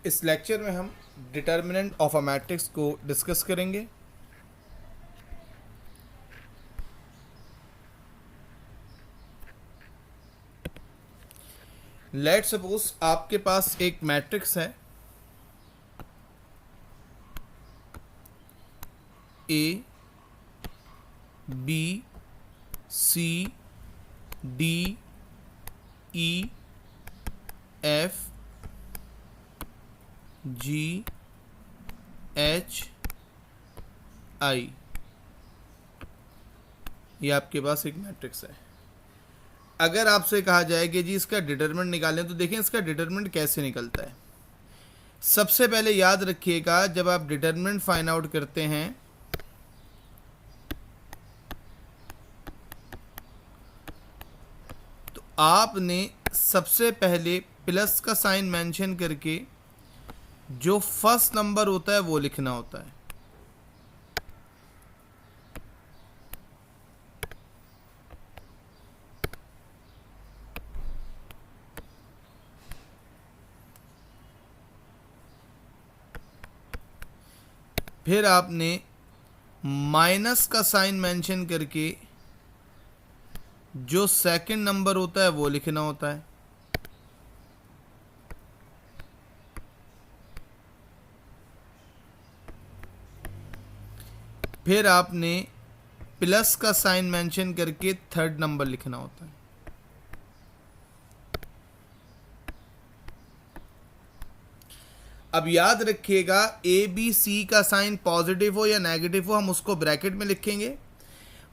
इस लेक्चर में हम डिटर्मिनेंट ऑफ अ मैट्रिक्स को डिस्कस करेंगे। लेट्स सपोज आपके पास एक मैट्रिक्स है A B C D E F G H I. ये आपके पास एक मैट्रिक्स है। अगर आपसे कहा जाए कि जी इसका डिटरमिनेंट निकालें, तो देखें इसका डिटरमिनेंट कैसे निकलता है। सबसे पहले याद रखिएगा, जब आप डिटरमिनेंट फाइंड आउट करते हैं तो आपने सबसे पहले प्लस का साइन मेंशन करके जो फर्स्ट नंबर होता है वो लिखना होता है। फिर आपने माइनस का साइन मेंशन करके जो सेकंड नंबर होता है वो लिखना होता है। फिर आपने प्लस का साइन मेंशन करके थर्ड नंबर लिखना होता है। अब याद रखिएगा, ए बी सी का साइन पॉजिटिव हो या नेगेटिव हो हम उसको ब्रैकेट में लिखेंगे।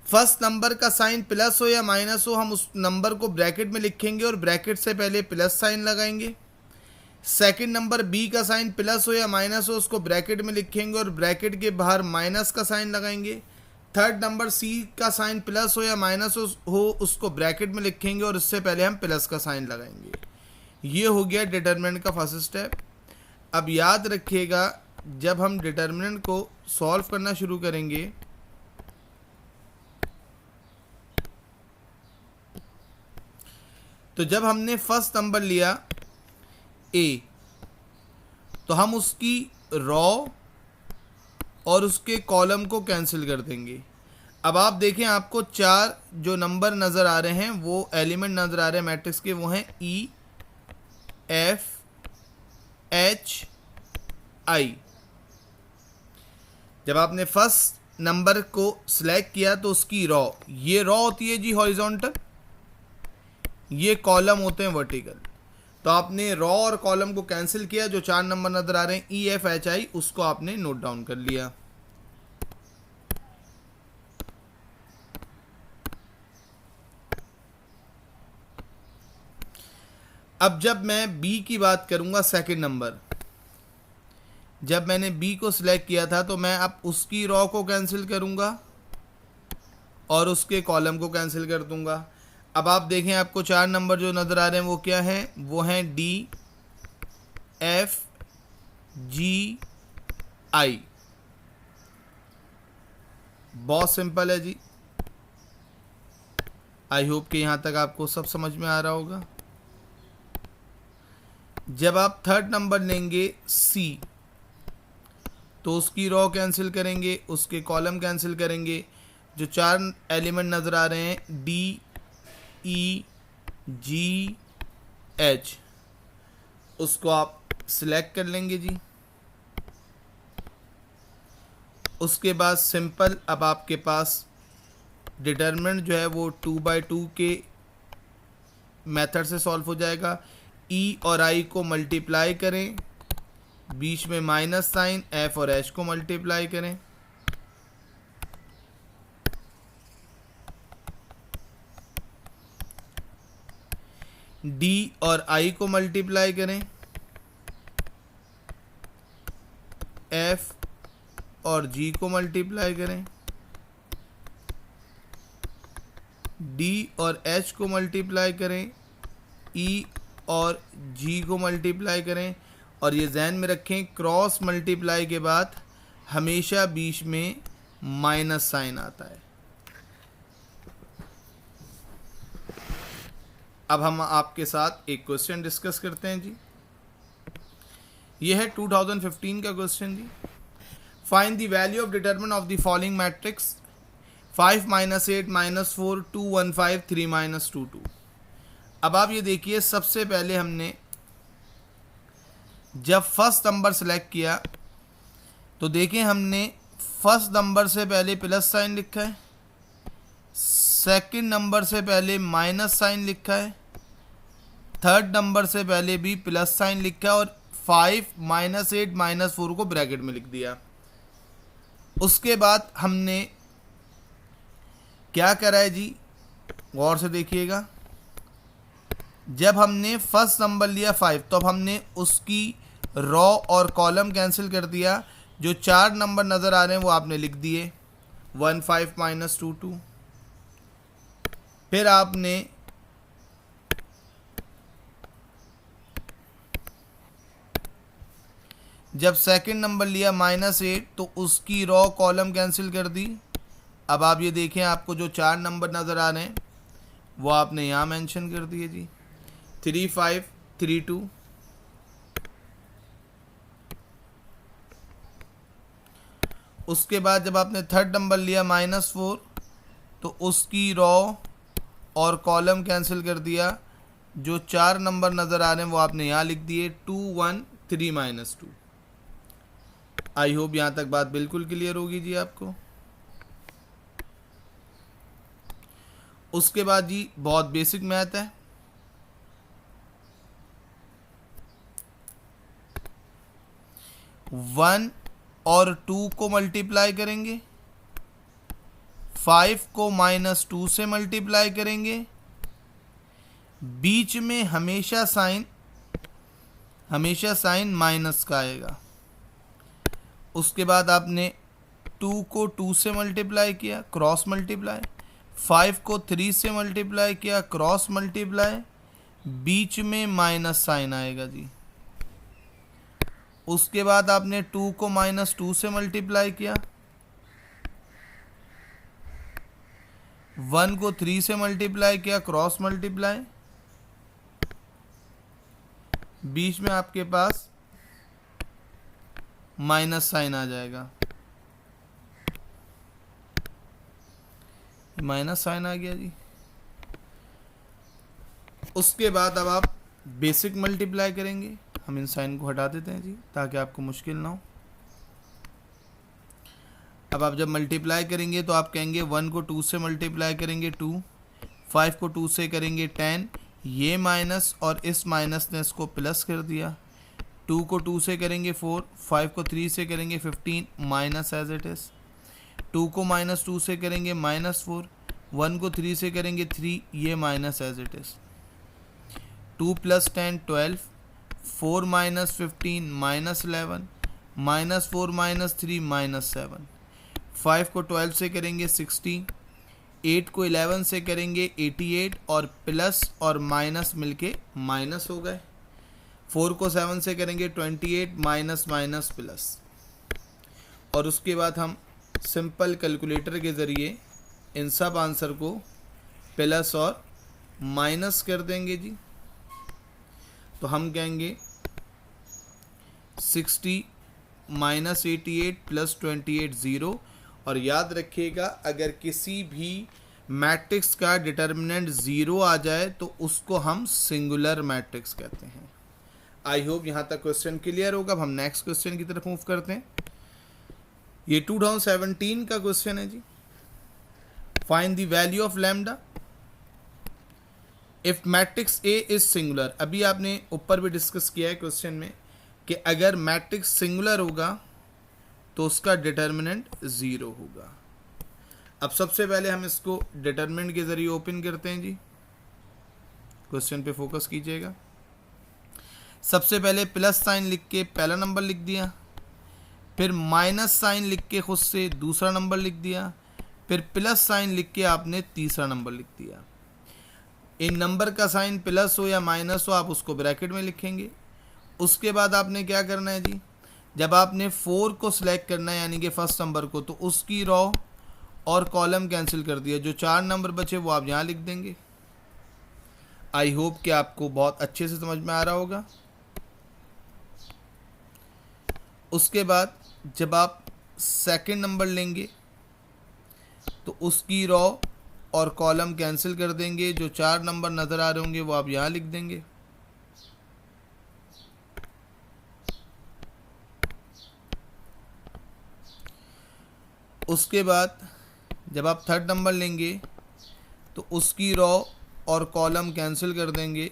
फर्स्ट नंबर का साइन प्लस हो या माइनस हो हम उस नंबर को ब्रैकेट में लिखेंगे और ब्रैकेट से पहले प्लस साइन लगाएंगे। सेकंड नंबर बी का साइन प्लस हो या माइनस हो उसको ब्रैकेट में लिखेंगे और ब्रैकेट के बाहर माइनस का साइन लगाएंगे। थर्ड नंबर सी का साइन प्लस हो या माइनस हो उसको ब्रैकेट में लिखेंगे और इससे पहले हम प्लस का साइन लगाएंगे। ये हो गया डिटरमिनेंट का फर्स्ट स्टेप। अब याद रखिएगा, जब हम डिटरमिनेंट को सॉल्व करना शुरू करेंगे तो जब हमने फर्स्ट नंबर लिया ए, तो हम उसकी रॉ और उसके कॉलम को कैंसिल कर देंगे। अब आप देखें, आपको चार जो नंबर नज़र आ रहे हैं, वो एलिमेंट नज़र आ रहे हैं मैट्रिक्स के, वो हैं ई एफ एच आई। जब आपने फर्स्ट नंबर को सिलेक्ट किया तो उसकी रॉ, ये रॉ होती है जी हॉरिजॉन्टल, ये कॉलम होते हैं वर्टिकल। तो आपने रॉ और कॉलम को कैंसिल किया, जो चार नंबर नजर आ रहे हैं ई एफ एच आई, उसको आपने नोट डाउन कर लिया। अब जब मैं बी की बात करूंगा, सेकंड नंबर, जब मैंने बी को सिलेक्ट किया था तो मैं अब उसकी रॉ को कैंसिल करूंगा और उसके कॉलम को कैंसिल कर दूंगा। अब आप देखें, आपको चार नंबर जो नज़र आ रहे हैं वो क्या हैं, वो हैं डी एफ जी आई। बहुत सिंपल है जी। आई होप कि यहाँ तक आपको सब समझ में आ रहा होगा। जब आप थर्ड नंबर लेंगे सी, तो उसकी रॉ कैंसिल करेंगे, उसके कॉलम कैंसिल करेंगे। जो चार एलिमेंट नज़र आ रहे हैं डी ई जी एच, उसको आप सिलेक्ट कर लेंगे जी। उसके बाद सिंपल, अब आपके पास डिटरमिनेंट जो है वो 2/2 के मेथड से सॉल्व हो जाएगा। ई और आई को मल्टीप्लाई करें, बीच में माइनस साइन, एफ और एच को मल्टीप्लाई करें, डी और आई को मल्टीप्लाई करें, एफ और जी को मल्टीप्लाई करें, डी और एच को मल्टीप्लाई करें, ई और जी को मल्टीप्लाई करें। और ये ध्यान में रखें, क्रॉस मल्टीप्लाई के बाद हमेशा बीच में माइनस साइन आता है। अब हम आपके साथ एक क्वेश्चन डिस्कस करते हैं जी। ये है 2015 का क्वेश्चन जी। Find the value of determinant of the following matrix 5 - 8 - 4 2 1 5 3 - 2 2। अब आप ये देखिए, सबसे पहले हमने जब फर्स्ट नंबर सेलेक्ट किया तो देखें हमने फर्स्ट नंबर से पहले प्लस साइन लिखा है, सेकंड नंबर से पहले माइनस साइन लिखा है, थर्ड नंबर से पहले भी प्लस साइन लिखा है और 5 - 8 - 4 को ब्रैकेट में लिख दिया। उसके बाद हमने क्या करा है जी, गौर से देखिएगा। जब हमने फर्स्ट नंबर लिया 5 तो अब हमने उसकी रॉ और कॉलम कैंसिल कर दिया। जो 4 नंबर नज़र आ रहे हैं वो आपने लिख दिए 1 5 - 2 2। फिर आपने जब सेकंड नंबर लिया -8 तो उसकी रॉ कॉलम कैंसिल कर दी। अब आप ये देखें, आपको जो 4 नंबर नज़र आ रहे हैं वो आपने यहाँ मेंशन कर दिए जी 3 5 3 2। उसके बाद जब आपने थर्ड नंबर लिया -4 तो उसकी रॉ और कॉलम कैंसिल कर दिया। जो 4 नंबर नज़र आ रहे हैं वो आपने यहाँ लिख दिए 2 1 3 - 2। आई होप यहाँ तक बात बिल्कुल क्लियर होगी जी आपको। उसके बाद जी बहुत बेसिक मैथ है। 1 और 2 को मल्टीप्लाई करेंगे, 5 को -2 से मल्टीप्लाई करेंगे, बीच में हमेशा साइन माइनस का आएगा। उसके बाद आपने 2 को 2 से मल्टीप्लाई किया, क्रॉस मल्टीप्लाई, 5 को 3 से मल्टीप्लाई किया, क्रॉस मल्टीप्लाई, बीच में माइनस साइन आएगा जी। उसके बाद आपने 2 को -2 से मल्टीप्लाई किया, 1 को 3 से मल्टीप्लाई किया, क्रॉस मल्टीप्लाई, बीच में आपके पास माइनस साइन आ जाएगा, माइनस साइन आ गया जी। उसके बाद अब आप बेसिक मल्टीप्लाई करेंगे। हम इन साइन को हटा देते हैं जी ताकि आपको मुश्किल ना हो। अब आप जब मल्टीप्लाई करेंगे तो आप कहेंगे 1 को 2 से मल्टीप्लाई करेंगे 2, 5 को 2 से करेंगे 10, ये माइनस और इस माइनस ने इसको प्लस कर दिया। 2 को 2 से करेंगे 4, 5 को 3 से करेंगे 15, माइनस एज इट इज़। 2 को -2 से करेंगे -4, 1 को 3 से करेंगे 3, ये माइनस एज इट इज़। 2 + 10 12, 4 - 15 -11, -4 - 3 -7, 5 को 12 से करेंगे 60, 8 को 11 से करेंगे 88 और प्लस और माइनस मिलके माइनस हो गए। 4 को 7 से करेंगे 28, माइनस माइनस प्लस। और उसके बाद हम सिंपल कैलकुलेटर के ज़रिए इन सब आंसर को प्लस और माइनस कर देंगे जी। तो हम कहेंगे 60 - 88 + 28 0। और याद रखिएगा, अगर किसी भी मैट्रिक्स का डिटर्मिनेंट 0 आ जाए तो उसको हम सिंगुलर मैट्रिक्स कहते हैं। आई होप यहाँ तक क्वेश्चन क्लियर होगा। अब हम नेक्स्ट क्वेश्चन की तरफ मूव करते हैं। ये 2017 का क्वेश्चन है जी। Find the value of lambda if matrix A is singular. अभी आपने ऊपर भी डिस्कस किया है क्वेश्चन में कि अगर मैट्रिक्स सिंगुलर होगा तो उसका डिटर्मिनेंट 0 होगा। अब सबसे पहले हम इसको डिटर्मिनेंट के ज़रिए ओपन करते हैं जी। क्वेश्चन पे फोकस कीजिएगा। सबसे पहले प्लस साइन लिख के पहला नंबर लिख दिया, फिर माइनस साइन लिख के खुद से दूसरा नंबर लिख दिया, फिर प्लस साइन लिख के आपने तीसरा नंबर लिख दिया। इन नंबर का साइन प्लस हो या माइनस हो आप उसको ब्रैकेट में लिखेंगे। उसके बाद आपने क्या करना है जी, जब आपने 4 को सिलेक्ट करना है यानी कि फर्स्ट नंबर को, तो उसकी रॉ और कॉलम कैंसिल कर दिया। जो 4 नंबर बचे वो आप यहाँ लिख देंगे। आई होप कि आपको बहुत अच्छे से समझ में आ रहा होगा। उसके बाद जब आप सेकंड नंबर लेंगे तो उसकी रॉ और कॉलम कैंसिल कर देंगे, जो 4 नंबर नज़र आ रहे होंगे वो आप यहाँ लिख देंगे। उसके बाद जब आप थर्ड नंबर लेंगे तो उसकी रॉ और कॉलम कैंसिल कर देंगे,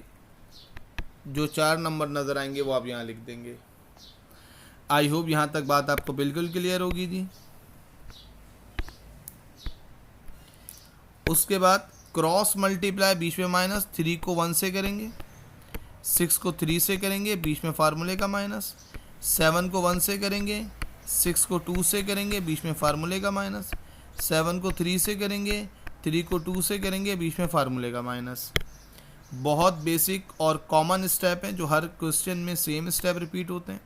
जो 4 नंबर नज़र आएंगे वो आप यहाँ लिख देंगे। आई होप यहाँ तक बात आपको बिल्कुल क्लियर होगी जी। उसके बाद क्रॉस मल्टीप्लाई, बीच में माइनस, 3 को 1 से करेंगे, 6 को 3 से करेंगे, बीच में फार्मूले का माइनस, 7 को 1 से करेंगे, 6 को 2 से करेंगे, बीच में फार्मूले का माइनस, 7 को 3 से करेंगे, 3 को 2 से करेंगे, बीच में फार्मूले का माइनस। बहुत बेसिक और कॉमन स्टेप हैं जो हर क्वेश्चन में सेम स्टेप रिपीट होते हैं।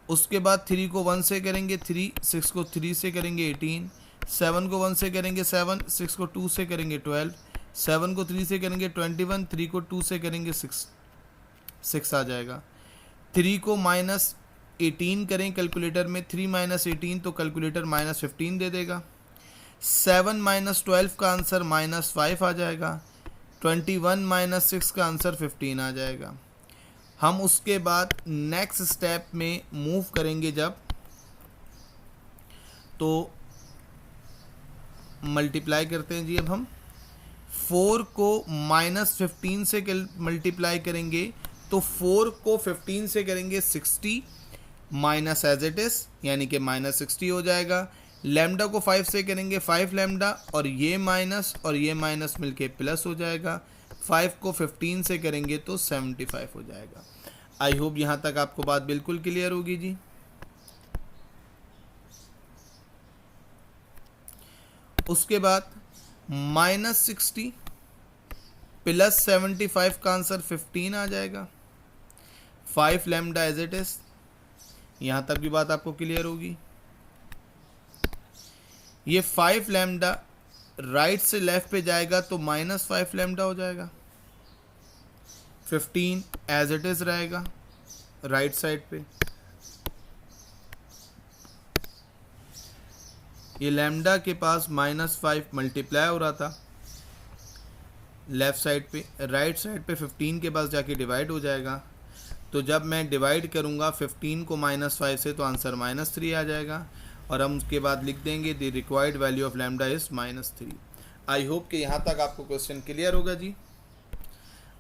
उसके बाद 3 को 1 से करेंगे 3, 6 को 3 से करेंगे 18, 7 को 1 से करेंगे 7, 6 को 2 से करेंगे 12, 7 को 3 से करेंगे 21, 3 को 2 से करेंगे 6 आ जाएगा। 3 को -18 करें कैलकुलेटर में, 3 - 18 तो कैलकुलेटर -15 दे देगा। 7 - 12 का आंसर -5 आ जाएगा। 21 - 6 का आंसर 15 आ जाएगा। हम उसके बाद नेक्स्ट स्टेप में मूव करेंगे जब, तो मल्टीप्लाई करते हैं जी। अब हम 4 को -15 से मल्टीप्लाई करेंगे तो 4 को 15 से करेंगे 60 माइनस एज इट इज, यानी कि -60 हो जाएगा। लैम्डा को 5 से करेंगे 5 लैम्डा, और ये माइनस मिलके प्लस हो जाएगा। 5 को 15 से करेंगे तो 75 हो जाएगा। आई होप यहाँ तक आपको बात बिल्कुल क्लियर होगी जी। उसके बाद -60 प्लस 75 का आंसर 15 आ जाएगा। 5 लैम्डा एज इट इज, यहाँ तक भी बात आपको क्लियर होगी। ये 5 लैम्डा राइट से लेफ्ट पे जाएगा तो -5 लैम्डा हो जाएगा। 15 एज इट इज रहेगा राइट साइड पे। ये लैम्डा के पास -5 मल्टीप्लाई हो रहा था लेफ्ट साइड पे, राइट साइड पे 15 के पास जाके डिवाइड हो जाएगा। तो जब मैं डिवाइड करूँगा 15 को -5 से तो आंसर -3 आ जाएगा, और हम उसके बाद लिख देंगे the required value of lambda is -3। I hope कि यहाँ तक आपको क्वेश्चन क्लियर होगा जी।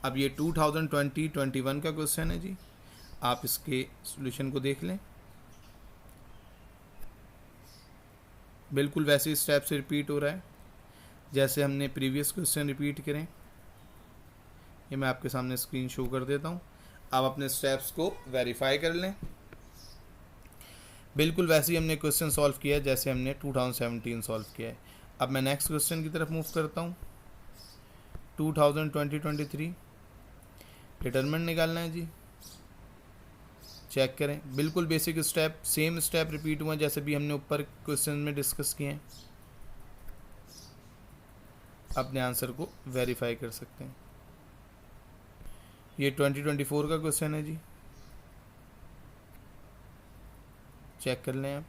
अब ये 2020-21 का क्वेश्चन है जी, आप इसके सॉल्यूशन को देख लें। बिल्कुल वैसे स्टेप से रिपीट हो रहा है जैसे हमने प्रीवियस क्वेश्चन रिपीट करें। ये मैं आपके सामने स्क्रीन शो कर देता हूँ, आप अपने स्टेप्स को वेरीफाई कर लें। बिल्कुल वैसे ही हमने क्वेश्चन सॉल्व किया है जैसे हमने 2017 सॉल्व किया है। अब मैं नेक्स्ट क्वेश्चन की तरफ मूव करता हूँ। 2020-23 डिटरमिनेंट निकालना है जी। चेक करें, बिल्कुल basic step, same step repeat हुआ जैसे भी हमने ऊपर क्वेश्चन में डिस्कस किए हैं। अपने आंसर को वेरीफाई कर सकते हैं। ये 2024 का क्वेश्चन है जी, चेक कर लें आप।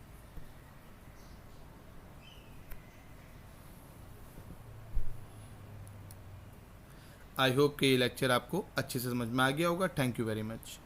आई होप कि ये लेक्चर आपको अच्छे से समझ में आ गया होगा। Thank you very much.